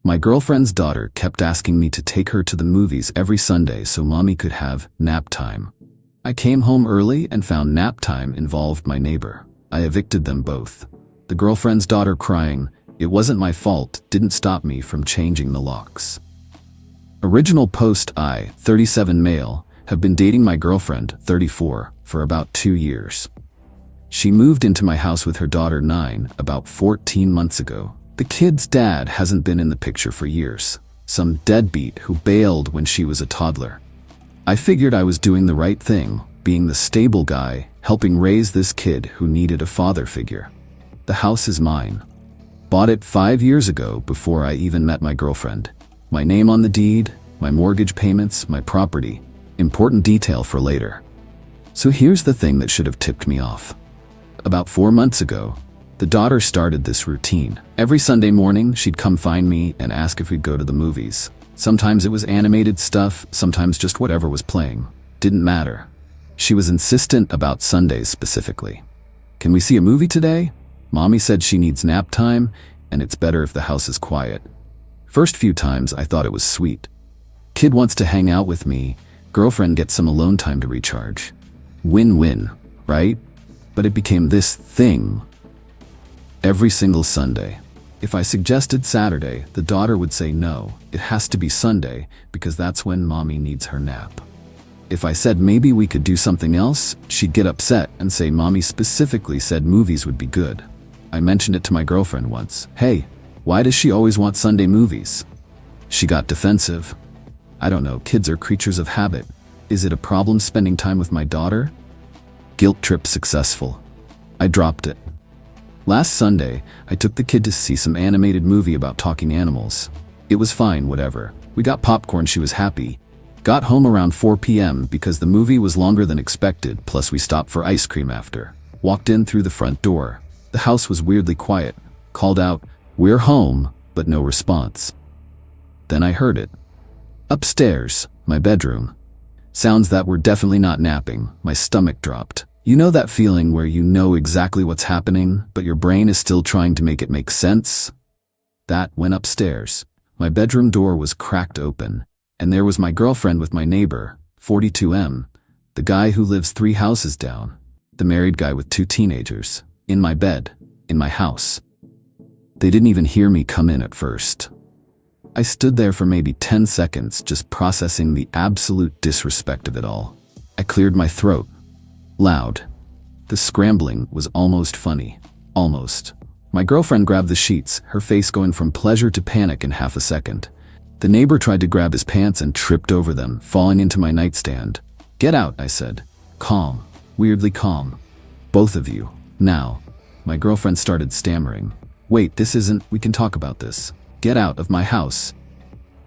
My girlfriend's daughter kept asking me to take her to the movies every Sunday so mommy could have nap time. I came home early and found nap time involved my neighbor. I evicted them both. The girlfriend's daughter crying, "It wasn't my fault," didn't stop me from changing the locks. Original post: I, 37 male, have been dating my girlfriend, 34, for about 2 years. She moved into my house with her daughter 9 about 14 months ago. The kid's dad hasn't been in the picture for years. Some deadbeat who bailed when she was a toddler. I figured I was doing the right thing, being the stable guy, helping raise this kid who needed a father figure. The house is mine. Bought it 5 years ago before I even met my girlfriend. My name on the deed, my mortgage payments, my property. Important detail for later. So here's the thing that should have tipped me off. About 4 months ago, the daughter started this routine. Every Sunday morning, she'd come find me and ask if we'd go to the movies. Sometimes it was animated stuff, sometimes just whatever was playing. Didn't matter. She was insistent about Sundays specifically. "Can we see a movie today? Mommy said she needs nap time, and it's better if the house is quiet." First few times, I thought it was sweet. Kid wants to hang out with me, girlfriend gets some alone time to recharge. Win-win, right? But it became this thing. Every single Sunday. If I suggested Saturday, the daughter would say no, it has to be Sunday because that's when mommy needs her nap. If I said maybe we could do something else, she'd get upset and say mommy specifically said movies would be good. I mentioned it to my girlfriend once. "Hey, why does she always want Sunday movies?" She got defensive. I don't know, kids are creatures of habit. Is it a problem spending time with my daughter? Guilt trip successful. I dropped it. Last Sunday, I took the kid to see some animated movie about talking animals. It was fine, whatever. We got popcorn, she was happy. Got home around 4 p.m. because the movie was longer than expected, plus we stopped for ice cream after. Walked in through the front door. The house was weirdly quiet. Called out, "We're home," but no response. Then I heard it. Upstairs, my bedroom. Sounds that were definitely not napping. My stomach dropped. You know that feeling where you know exactly what's happening, but your brain is still trying to make it make sense? That went upstairs. My bedroom door was cracked open, and there was my girlfriend with my neighbor, 42M, the guy who lives 3 houses down, the married guy with 2 teenagers, in my bed, in my house. They didn't even hear me come in at first. I stood there for maybe 10 seconds just processing the absolute disrespect of it all. I cleared my throat. Loud. The scrambling was almost funny. Almost. My girlfriend grabbed the sheets, her face going from pleasure to panic in half a second. The neighbor tried to grab his pants and tripped over them, falling into my nightstand. "Get out," I said. Calm. Weirdly calm. "Both of you. Now." My girlfriend started stammering. "Wait, this isn't, we can talk about this. Get out of my house."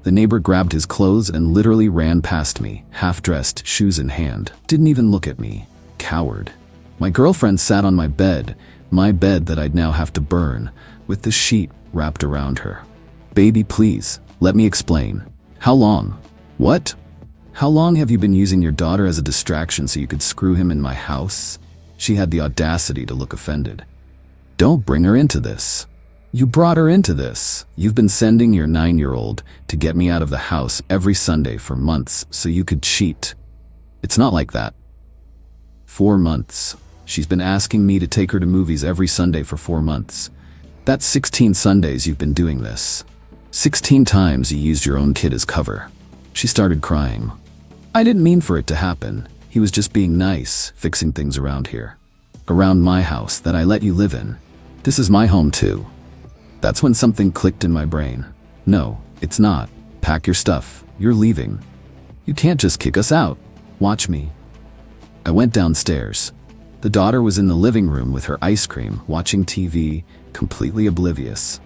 The neighbor grabbed his clothes and literally ran past me, half-dressed, shoes in hand. Didn't even look at me. Coward. My girlfriend sat on my bed that I'd now have to burn, with the sheet wrapped around her. "Baby, please, let me explain. How long?" "What? How long have you been using your daughter as a distraction so you could screw him in my house?" She had the audacity to look offended. "Don't bring her into this. You brought her into this. You've been sending your 9-year-old to get me out of the house every Sunday for months so you could cheat. It's not like that." 4 months. She's been asking me to take her to movies every Sunday for 4 months. That's 16 Sundays you've been doing this. 16 times you used your own kid as cover. She started crying. "I didn't mean for it to happen. He was just being nice, fixing things around here. Around my house that I let you live in. This is my home too." That's when something clicked in my brain. "No, it's not. Pack your stuff. You're leaving. You can't just kick us out. Watch me." I went downstairs. The daughter was in the living room with her ice cream, watching TV, completely oblivious.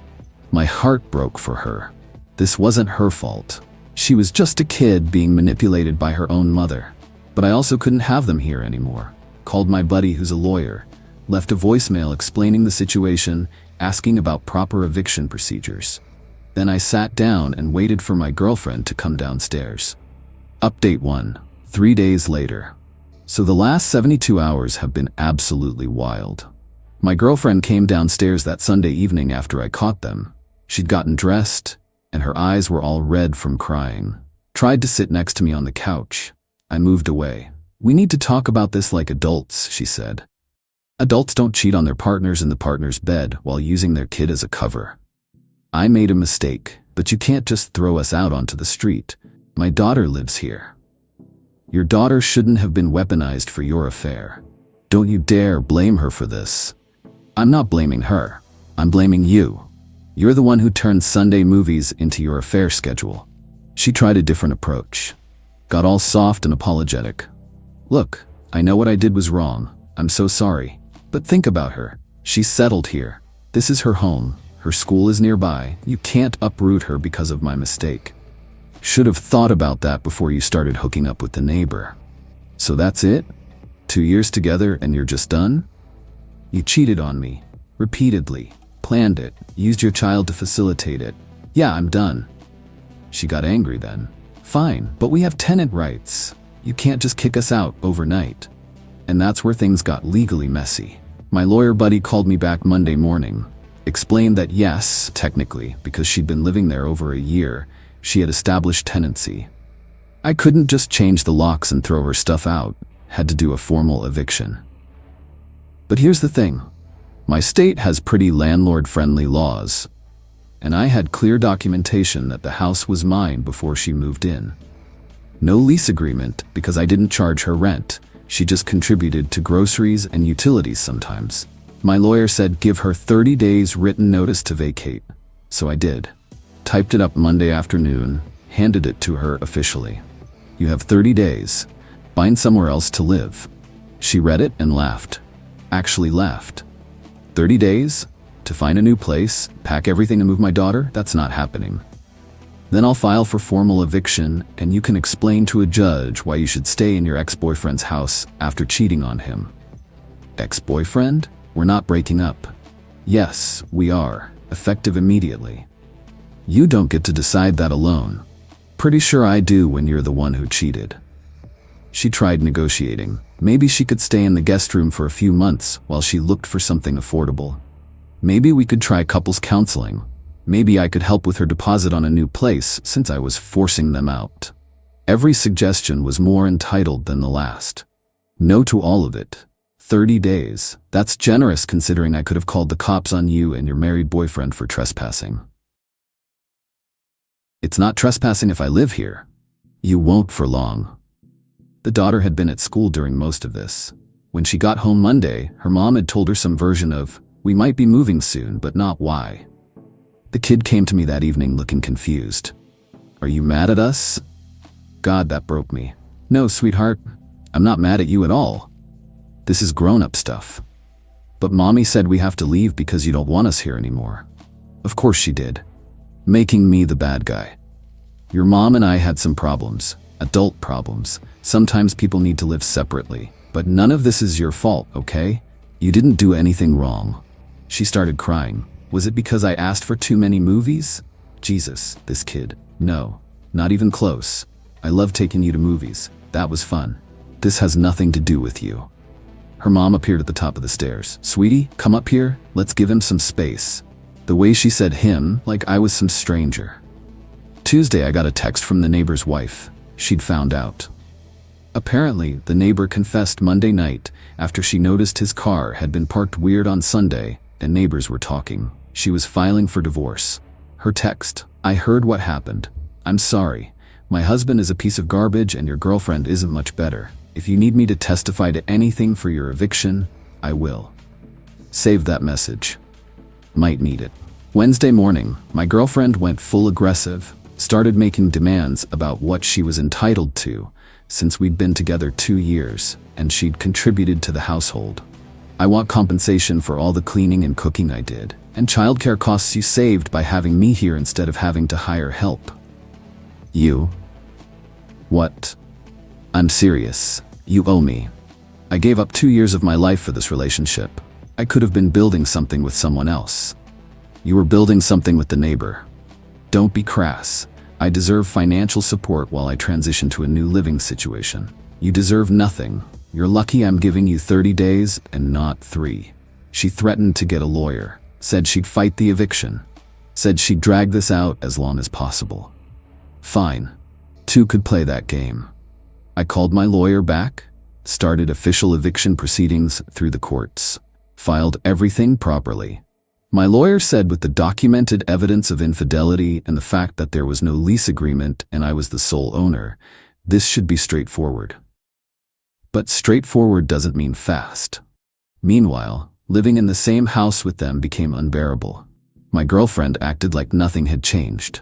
My heart broke for her. This wasn't her fault. She was just a kid being manipulated by her own mother. But I also couldn't have them here anymore. Called my buddy who's a lawyer. Left a voicemail explaining the situation, asking about proper eviction procedures. Then I sat down and waited for my girlfriend to come downstairs. Update 1. 3 days later. So the last 72 hours have been absolutely wild. My girlfriend came downstairs that Sunday evening after I caught them. She'd gotten dressed, and her eyes were all red from crying. Tried to sit next to me on the couch. I moved away. "We need to talk about this like adults," she said. "Adults don't cheat on their partners in the partner's bed while using their kid as a cover. I made a mistake, but you can't just throw us out onto the street. My daughter lives here. Your daughter shouldn't have been weaponized for your affair. Don't you dare blame her for this." "I'm not blaming her. I'm blaming you. You're the one who turned Sunday movies into your affair schedule." She tried a different approach. Got all soft and apologetic. "Look, I know what I did was wrong. I'm so sorry. But think about her. She's settled here. This is her home. Her school is nearby. You can't uproot her because of my mistake. Should have thought about that before you started hooking up with the neighbor. So that's it? 2 years together and you're just done? You cheated on me. Repeatedly. Planned it. Used your child to facilitate it. Yeah, I'm done." She got angry then. "Fine, but we have tenant rights. You can't just kick us out overnight." And that's where things got legally messy. My lawyer buddy called me back Monday morning. Explained that yes, technically, because she'd been living there over a year, she had established tenancy. I couldn't just change the locks and throw her stuff out. Had to do a formal eviction. But here's the thing. My state has pretty landlord-friendly laws, and I had clear documentation that the house was mine before she moved in. No lease agreement because I didn't charge her rent. She just contributed to groceries and utilities sometimes. My lawyer said give her 30 days written notice to vacate. So I did. Typed it up Monday afternoon, handed it to her officially. "You have 30 days. Find somewhere else to live." She read it and laughed. Actually laughed. 30 days? To find a new place, pack everything and move my daughter? That's not happening. Then I'll file for formal eviction and you can explain to a judge why you should stay in your ex-boyfriend's house after cheating on him. Ex-boyfriend? We're not breaking up. Yes, we are. Effective immediately. You don't get to decide that alone. Pretty sure I do when you're the one who cheated. She tried negotiating. Maybe she could stay in the guest room for a few months while she looked for something affordable. Maybe we could try couples counseling. Maybe I could help with her deposit on a new place since I was forcing them out. Every suggestion was more entitled than the last. No to all of it. 30 days. That's generous considering I could have called the cops on you and your married boyfriend for trespassing. It's not trespassing if I live here. You won't for long. The daughter had been at school during most of this. When she got home Monday, her mom had told her some version of, "We might be moving soon, but not why." The kid came to me that evening looking confused. "Are you mad at us?" God, that broke me. "No, sweetheart. I'm not mad at you at all. This is grown-up stuff. But mommy said we have to leave because you don't want us here anymore." Of course she did. Making me the bad guy. "Your mom and I had some problems. Adult problems. Sometimes people need to live separately. But none of this is your fault, okay? You didn't do anything wrong." She started crying. "Was it because I asked for too many movies?" Jesus, this kid. "No, not even close. I love taking you to movies. That was fun. This has nothing to do with you." Her mom appeared at the top of the stairs. "Sweetie, come up here. Let's give him some space." The way she said him, like I was some stranger. Tuesday I got a text from the neighbor's wife. She'd found out. Apparently, the neighbor confessed Monday night after she noticed his car had been parked weird on Sunday and neighbors were talking. She was filing for divorce. Her text, "I heard what happened. I'm sorry. My husband is a piece of garbage and your girlfriend isn't much better. If you need me to testify to anything for your eviction, I will." Save that message. Might need it. Wednesday morning, my girlfriend went full aggressive, started making demands about what she was entitled to since we'd been together 2 years and she'd contributed to the household. "I want compensation for all the cleaning and cooking I did, and childcare costs you saved by having me here instead of having to hire help." You? What? I'm serious. You owe me. I gave up 2 years of my life for this relationship. I could have been building something with someone else. You were building something with the neighbor. Don't be crass. I deserve financial support while I transition to a new living situation. You deserve nothing. You're lucky I'm giving you 30 days and not 3. She threatened to get a lawyer, said she'd fight the eviction. Said she'd drag this out as long as possible. Fine. 2 could play that game. I called my lawyer back, started official eviction proceedings through the courts, filed everything properly. My lawyer said with the documented evidence of infidelity and the fact that there was no lease agreement and I was the sole owner, this should be straightforward. But straightforward doesn't mean fast. Meanwhile, living in the same house with them became unbearable. My girlfriend acted like nothing had changed.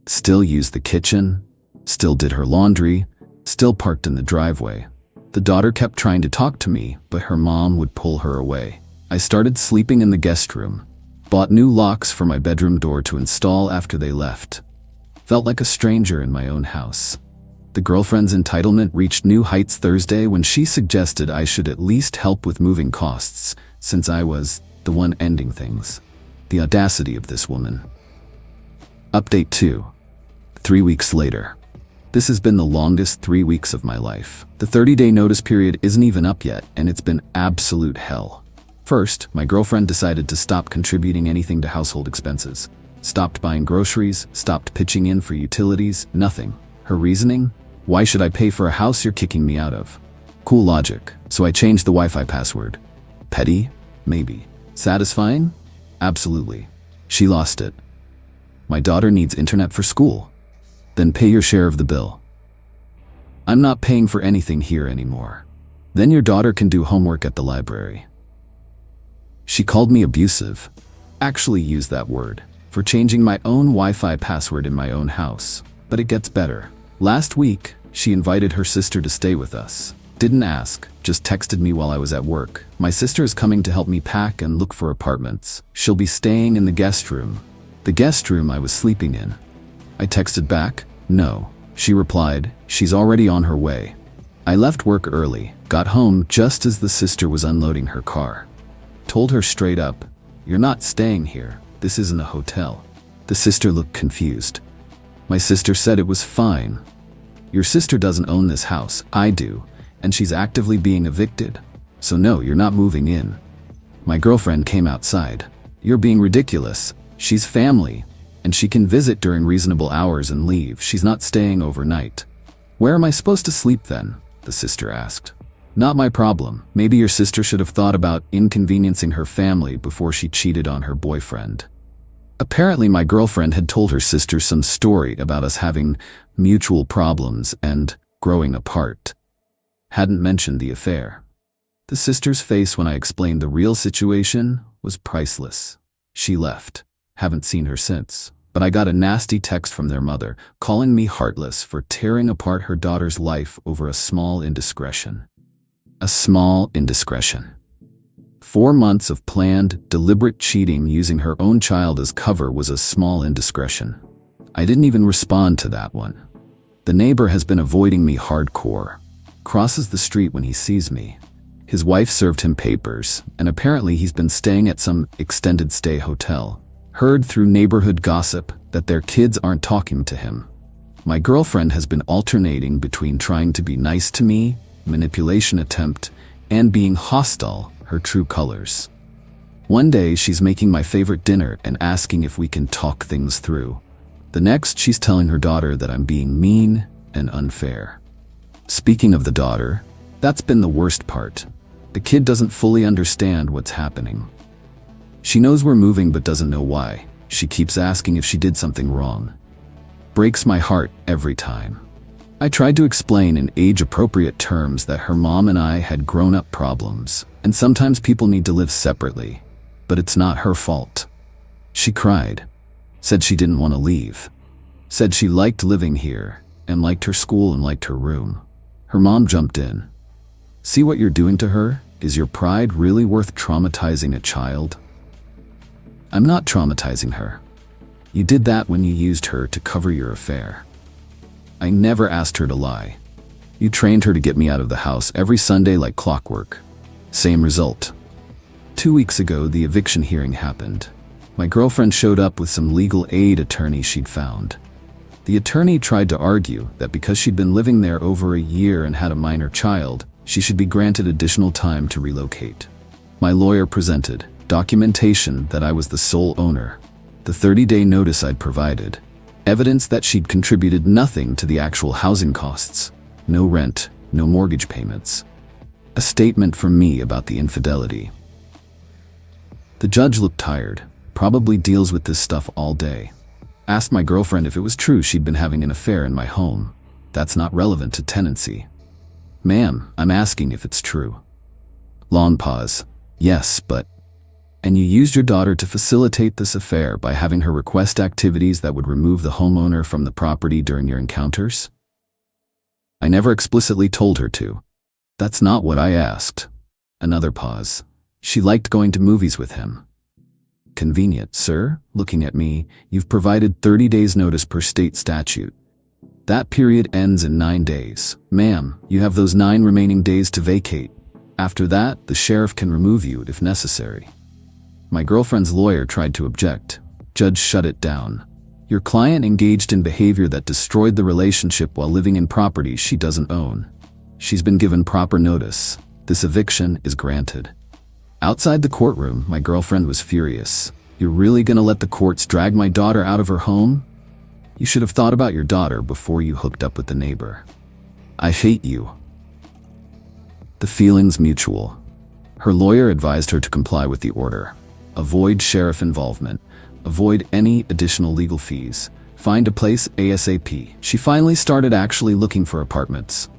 Still used the kitchen, still did her laundry, still parked in the driveway. The daughter kept trying to talk to me, but her mom would pull her away. I started sleeping in the guest room, bought new locks for my bedroom door to install after they left. Felt like a stranger in my own house. The girlfriend's entitlement reached new heights Thursday when she suggested I should at least help with moving costs, since I was the one ending things. The audacity of this woman. Update 2. 3 weeks later. This has been the longest 3 weeks of my life. The 30-day notice period isn't even up yet, and it's been absolute hell. First, my girlfriend decided to stop contributing anything to household expenses. Stopped buying groceries, stopped pitching in for utilities, nothing. Her reasoning? Why should I pay for a house you're kicking me out of? Cool logic, so I changed the Wi-Fi password. Petty? Maybe. Satisfying? Absolutely. She lost it. My daughter needs internet for school. Then pay your share of the bill. I'm not paying for anything here anymore. Then your daughter can do homework at the library. She called me abusive, actually used that word, for changing my own Wi-Fi password in my own house. But it gets better. Last week, she invited her sister to stay with us. Didn't ask, just texted me while I was at work. My sister is coming to help me pack and look for apartments. She'll be staying in the guest room. The guest room I was sleeping in. I texted back, no. She replied, she's already on her way. I left work early, got home just as the sister was unloading her car. Told her straight up, you're not staying here, this isn't a hotel. The sister looked confused. My sister said it was fine. Your sister doesn't own this house, I do, and she's actively being evicted. So no, you're not moving in. My girlfriend came outside. You're being ridiculous. She's family, and she can visit during reasonable hours and leave. She's not staying overnight. Where am I supposed to sleep then? The sister asked. Not my problem. Maybe your sister should have thought about inconveniencing her family before she cheated on her boyfriend. Apparently my girlfriend had told her sister some story about us having mutual problems and growing apart. Hadn't mentioned the affair. The sister's face when I explained the real situation was priceless. She left. Haven't seen her since. But I got a nasty text from their mother, calling me heartless for tearing apart her daughter's life over a small indiscretion. A small indiscretion. 4 months of planned, deliberate cheating using her own child as cover was a small indiscretion. I didn't even respond to that one. The neighbor has been avoiding me hardcore. Crosses the street when he sees me. His wife served him papers, and apparently he's been staying at some extended stay hotel. Heard through neighborhood gossip that their kids aren't talking to him. My girlfriend has been alternating between trying to be nice to me, manipulation attempt, and being hostile, her true colors. One day she's making my favorite dinner and asking if we can talk things through. The next she's telling her daughter that I'm being mean and unfair. Speaking of the daughter, that's been the worst part. The kid doesn't fully understand what's happening. She knows we're moving but doesn't know why. She keeps asking if she did something wrong. Breaks my heart every time. I tried to explain in age-appropriate terms that her mom and I had grown-up problems, and sometimes people need to live separately, but it's not her fault. She cried, said she didn't want to leave, said she liked living here, and liked her school and liked her room. Her mom jumped in. See what you're doing to her? Is your pride really worth traumatizing a child? I'm not traumatizing her. You did that when you used her to cover your affair. I never asked her to lie. You trained her to get me out of the house every Sunday like clockwork. Same result. 2 weeks ago, the eviction hearing happened. My girlfriend showed up with some legal aid attorney she'd found. The attorney tried to argue that because she'd been living there over a year and had a minor child, she should be granted additional time to relocate. My lawyer presented documentation that I was the sole owner. The 30-day notice I'd provided. Evidence that she'd contributed nothing to the actual housing costs. No rent, no mortgage payments. A statement from me about the infidelity. The judge looked tired. Probably deals with this stuff all day. Asked my girlfriend if it was true she'd been having an affair in my home. That's not relevant to tenancy. Ma'am, I'm asking if it's true. Long pause. Yes, but... And you used your daughter to facilitate this affair by having her request activities that would remove the homeowner from the property during your encounters? I never explicitly told her to. That's not what I asked. Another pause. She liked going to movies with him. Convenient, sir. Looking at me, you've provided 30 days notice per state statute. That period ends in 9 days. Ma'am, you have those 9 remaining days to vacate. After that, the sheriff can remove you if necessary. My girlfriend's lawyer tried to object. Judge shut it down. Your client engaged in behavior that destroyed the relationship while living in property she doesn't own. She's been given proper notice. This eviction is granted. Outside the courtroom, my girlfriend was furious. You're really gonna let the courts drag my daughter out of her home? You should have thought about your daughter before you hooked up with the neighbor. I hate you. The feeling's mutual. Her lawyer advised her to comply with the order. Avoid sheriff involvement. Avoid any additional legal fees. Find a place ASAP. She finally started actually looking for apartments.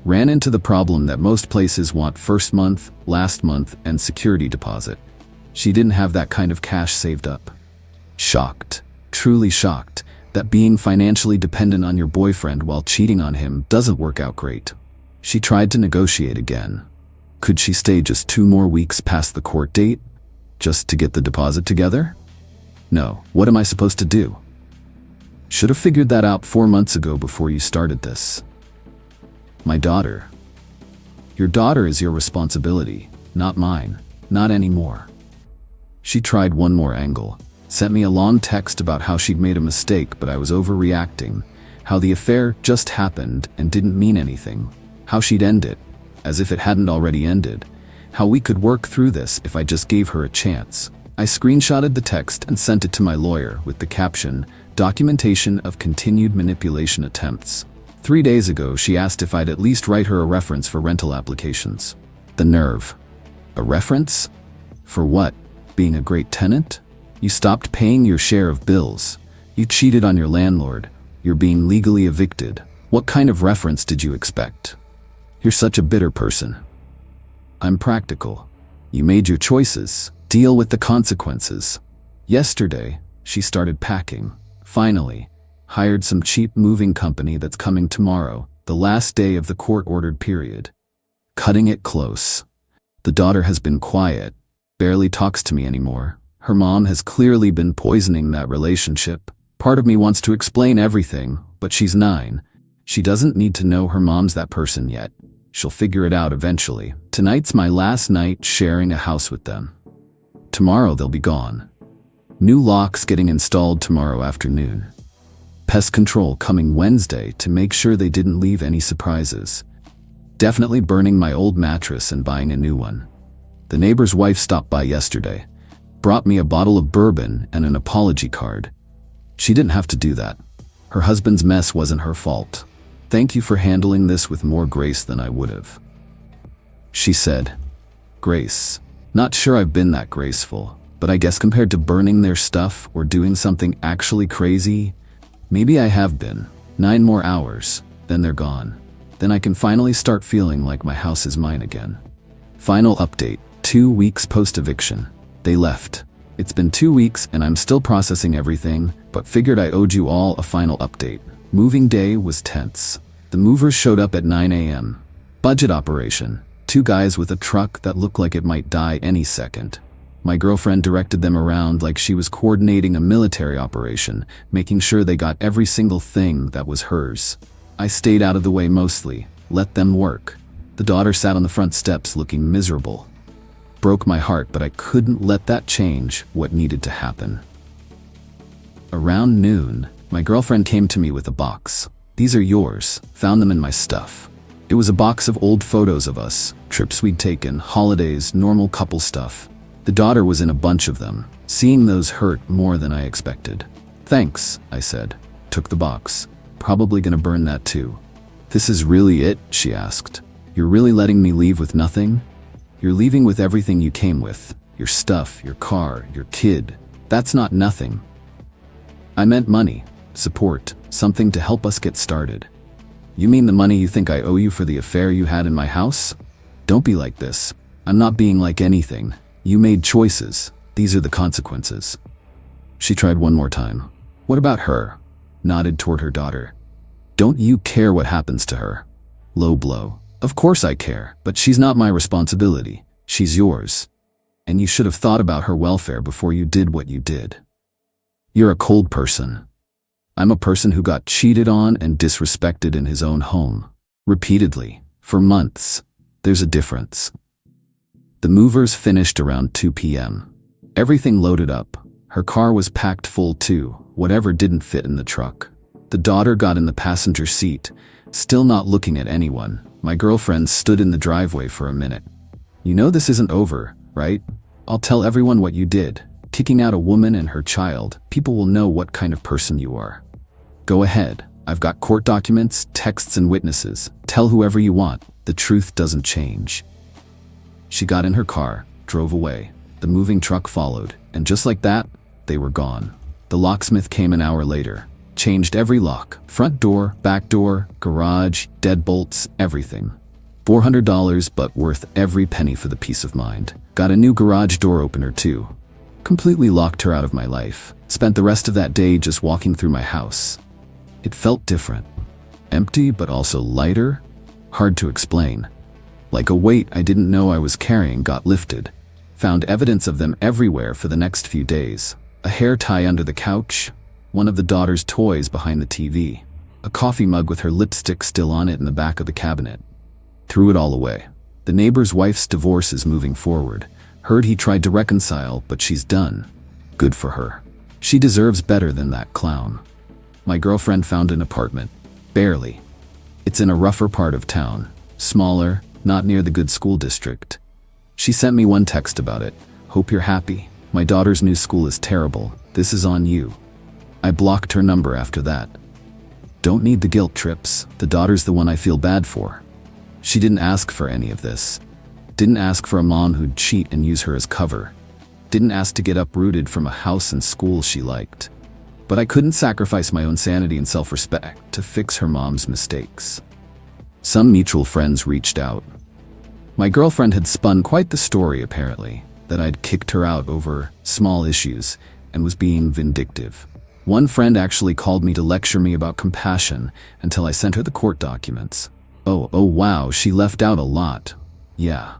Ran into the problem that most places want first month, last month, and security deposit. She didn't have that kind of cash saved up. Shocked, truly shocked, that being financially dependent on your boyfriend while cheating on him doesn't work out great. She tried to negotiate again. Could she stay just 2 more weeks past the court date? Just to get the deposit together? No, what am I supposed to do? Should have figured that out 4 months ago before you started this. My daughter. Your daughter is your responsibility, not mine, not anymore. She tried one more angle, sent me a long text about how she'd made a mistake but I was overreacting, how the affair just happened and didn't mean anything, how she'd end it, as if it hadn't already ended, how we could work through this if I just gave her a chance. I screenshotted the text and sent it to my lawyer with the caption, "Documentation of continued manipulation attempts." 3 days ago, she asked if I'd at least write her a reference for rental applications. The nerve. A reference? For what? Being a great tenant? You stopped paying your share of bills. You cheated on your landlord. You're being legally evicted. What kind of reference did you expect? You're such a bitter person. I'm practical. You made your choices. Deal with the consequences. Yesterday, she started packing. Finally. Hired some cheap moving company that's coming tomorrow, the last day of the court-ordered period. Cutting it close. The daughter has been quiet, barely talks to me anymore. Her mom has clearly been poisoning that relationship. Part of me wants to explain everything, but she's 9. She doesn't need to know her mom's that person yet. She'll figure it out eventually. Tonight's my last night sharing a house with them. Tomorrow they'll be gone. New locks getting installed tomorrow afternoon. Pest control coming Wednesday to make sure they didn't leave any surprises. Definitely burning my old mattress and buying a new one. The neighbor's wife stopped by yesterday. Brought me a bottle of bourbon and an apology card. She didn't have to do that. Her husband's mess wasn't her fault. Thank you for handling this with more grace than I would have. She said. Grace. Not sure I've been that graceful, but I guess compared to burning their stuff or doing something actually crazy, maybe I have been. 9 more hours, then they're gone. Then I can finally start feeling like my house is mine again. Final update, 2 weeks post-eviction. They left. It's been 2 weeks and I'm still processing everything, but figured I owed you all a final update. Moving day was tense. The movers showed up at 9 a.m. Budget operation. 2 guys with a truck that looked like it might die any second. My girlfriend directed them around like she was coordinating a military operation, making sure they got every single thing that was hers. I stayed out of the way mostly, let them work. The daughter sat on the front steps looking miserable. Broke my heart, but I couldn't let that change what needed to happen. Around noon, my girlfriend came to me with a box. These are yours. Found them in my stuff. It was a box of old photos of us, trips we'd taken, holidays, normal couple stuff. The daughter was in a bunch of them. Seeing those hurt more than I expected. Thanks, I said. Took the box. Probably gonna burn that too. This is really it? She asked. You're really letting me leave with nothing? You're leaving with everything you came with. Your stuff, your car, your kid. That's not nothing. I meant money, support, something to help us get started. You mean the money you think I owe you for the affair you had in my house? Don't be like this. I'm not being like anything. You made choices. These are the consequences. She tried one more time. What about her? Nodded toward her daughter. Don't you care what happens to her? Low blow. Of course I care, but she's not my responsibility. She's yours. And you should have thought about her welfare before you did what you did. You're a cold person. I'm a person who got cheated on and disrespected in his own home. Repeatedly. For months. There's a difference. The movers finished around 2 p.m. Everything loaded up. Her car was packed full too, whatever didn't fit in the truck. The daughter got in the passenger seat, still not looking at anyone. My girlfriend stood in the driveway for a minute. You know this isn't over, right? I'll tell everyone what you did. Kicking out a woman and her child, people will know what kind of person you are. Go ahead. I've got court documents, texts, and witnesses. Tell whoever you want. The truth doesn't change. She got in her car, drove away. The moving truck followed, and just like that, they were gone. The locksmith came an hour later. Changed every lock. Front door, back door, garage, deadbolts, everything. $400, but worth every penny for the peace of mind. Got a new garage door opener too. Completely locked her out of my life. Spent the rest of that day just walking through my house. It felt different. Empty, but also lighter. Hard to explain. Like a weight I didn't know I was carrying got lifted. Found evidence of them everywhere for the next few days. A hair tie under the couch. One of the daughter's toys behind the TV. A coffee mug with her lipstick still on it in the back of the cabinet. Threw it all away. The neighbor's wife's divorce is moving forward. Heard he tried to reconcile, but she's done. Good for her. She deserves better than that clown. My girlfriend found an apartment. Barely. It's in a rougher part of town. Smaller, not near the good school district. She sent me one text about it. Hope you're happy. My daughter's new school is terrible. This is on you. I blocked her number after that. Don't need the guilt trips. The daughter's the one I feel bad for. She didn't ask for any of this. Didn't ask for a mom who'd cheat and use her as cover. Didn't ask to get uprooted from a house and school she liked. But I couldn't sacrifice my own sanity and self-respect to fix her mom's mistakes. Some mutual friends reached out. My girlfriend had spun quite the story, apparently, that I'd kicked her out over small issues and was being vindictive. One friend actually called me to lecture me about compassion until I sent her the court documents. Oh wow, she left out a lot. Yeah.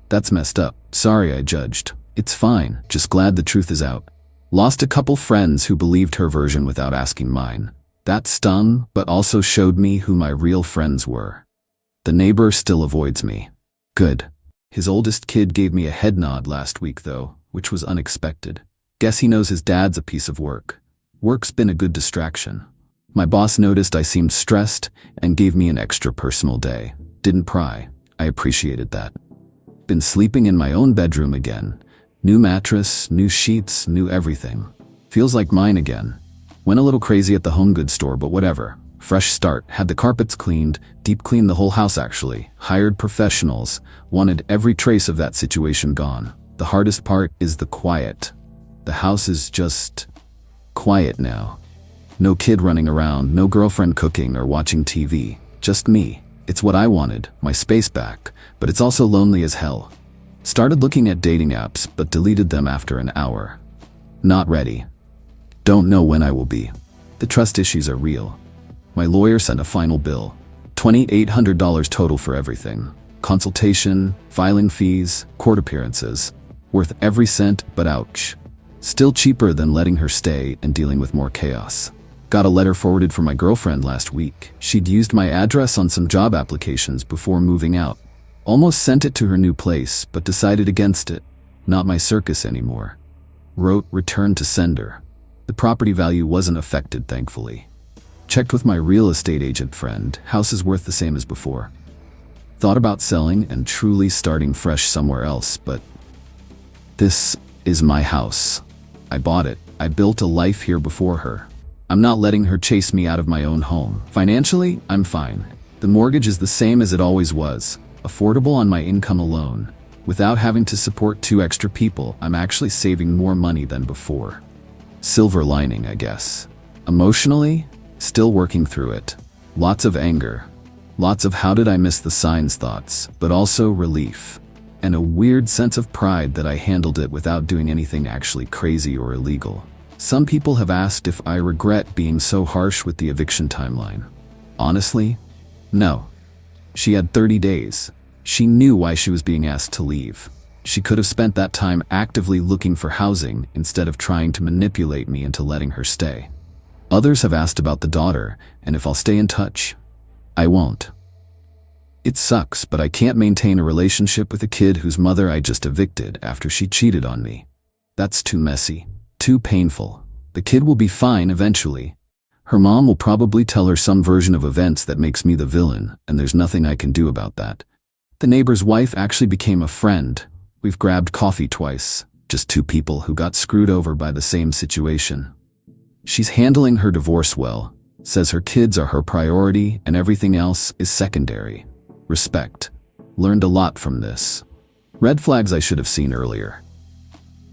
That's messed up. Sorry I judged. It's fine, just glad the truth is out. Lost a couple friends who believed her version without asking mine. That stung, but also showed me who my real friends were. The neighbor still avoids me. Good. His oldest kid gave me a head nod last week though, which was unexpected. Guess he knows his dad's a piece of work. Work's been a good distraction. My boss noticed I seemed stressed and gave me an extra personal day. Didn't pry. I appreciated that. Been sleeping in my own bedroom again. New mattress, new sheets, new everything. Feels like mine again. Went a little crazy at the home goods store, but whatever. Fresh start. Had the carpets cleaned, deep cleaned the whole house actually. Hired professionals. Wanted every trace of that situation gone. The hardest part is the quiet. The house is just quiet now. No kid running around, no girlfriend cooking or watching TV. Just me. It's what I wanted, my space back, but it's also lonely as hell. Started looking at dating apps, but deleted them after an hour. Not ready. Don't know when I will be. The trust issues are real. My lawyer sent a final bill. $2,800 total for everything. Consultation, filing fees, court appearances. Worth every cent, but ouch. Still cheaper than letting her stay and dealing with more chaos. Got a letter forwarded from my girlfriend last week. She'd used my address on some job applications before moving out. Almost sent it to her new place, but decided against it. Not my circus anymore. Wrote return to sender. The property value wasn't affected, thankfully. Checked with my real estate agent friend. House is worth the same as before. Thought about selling and truly starting fresh somewhere else, but this is my house. I bought it. I built a life here before her. I'm not letting her chase me out of my own home. Financially, I'm fine. The mortgage is the same as it always was, affordable on my income alone. Without having to support 2 extra people, I'm actually saving more money than before. Silver lining, I guess. Emotionally, still working through it. Lots of anger. Lots of how did I miss the signs thoughts, but also relief. And a weird sense of pride that I handled it without doing anything actually crazy or illegal. Some people have asked if I regret being so harsh with the eviction timeline. Honestly, no. She had 30 days. She knew why she was being asked to leave. She could have spent that time actively looking for housing instead of trying to manipulate me into letting her stay. Others have asked about the daughter and if I'll stay in touch. I won't. It sucks, but I can't maintain a relationship with a kid whose mother I just evicted after she cheated on me. That's too messy, too painful. The kid will be fine eventually. Her mom will probably tell her some version of events that makes me the villain, and there's nothing I can do about that. The neighbor's wife actually became a friend. We've grabbed coffee twice, just 2 people who got screwed over by the same situation. She's handling her divorce well, says her kids are her priority and everything else is secondary. Respect. Learned a lot from this. Red flags I should have seen earlier.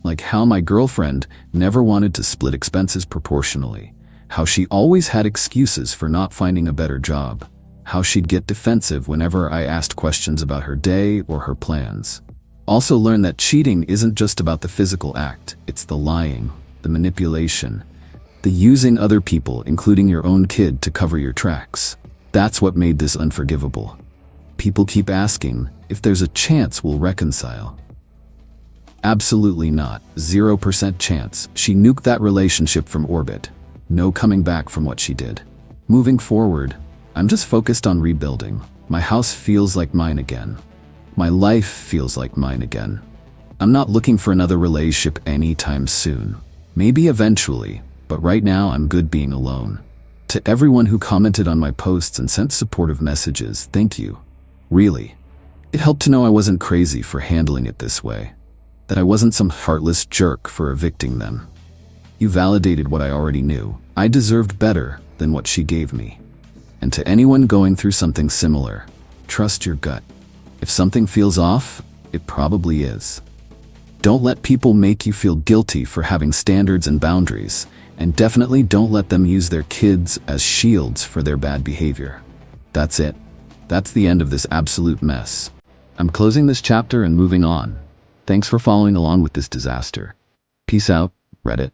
Like how my girlfriend never wanted to split expenses proportionally. How she always had excuses for not finding a better job. How she'd get defensive whenever I asked questions about her day or her plans. Also learned that cheating isn't just about the physical act, it's the lying, the manipulation, the using other people, including your own kid, to cover your tracks. That's what made this unforgivable. People keep asking if there's a chance we'll reconcile. Absolutely not. 0% chance. She nuked that relationship from orbit. No coming back from what she did. Moving forward, I'm just focused on rebuilding. My house feels like mine again. My life feels like mine again. I'm not looking for another relationship anytime soon. Maybe eventually, but right now I'm good being alone. To everyone who commented on my posts and sent supportive messages, thank you. Really. It helped to know I wasn't crazy for handling it this way. That I wasn't some heartless jerk for evicting them. You validated what I already knew. I deserved better than what she gave me. And to anyone going through something similar, trust your gut. If something feels off, it probably is. Don't let people make you feel guilty for having standards and boundaries, and definitely don't let them use their kids as shields for their bad behavior. That's it. That's the end of this absolute mess. I'm closing this chapter and moving on. Thanks for following along with this disaster. Peace out, Reddit.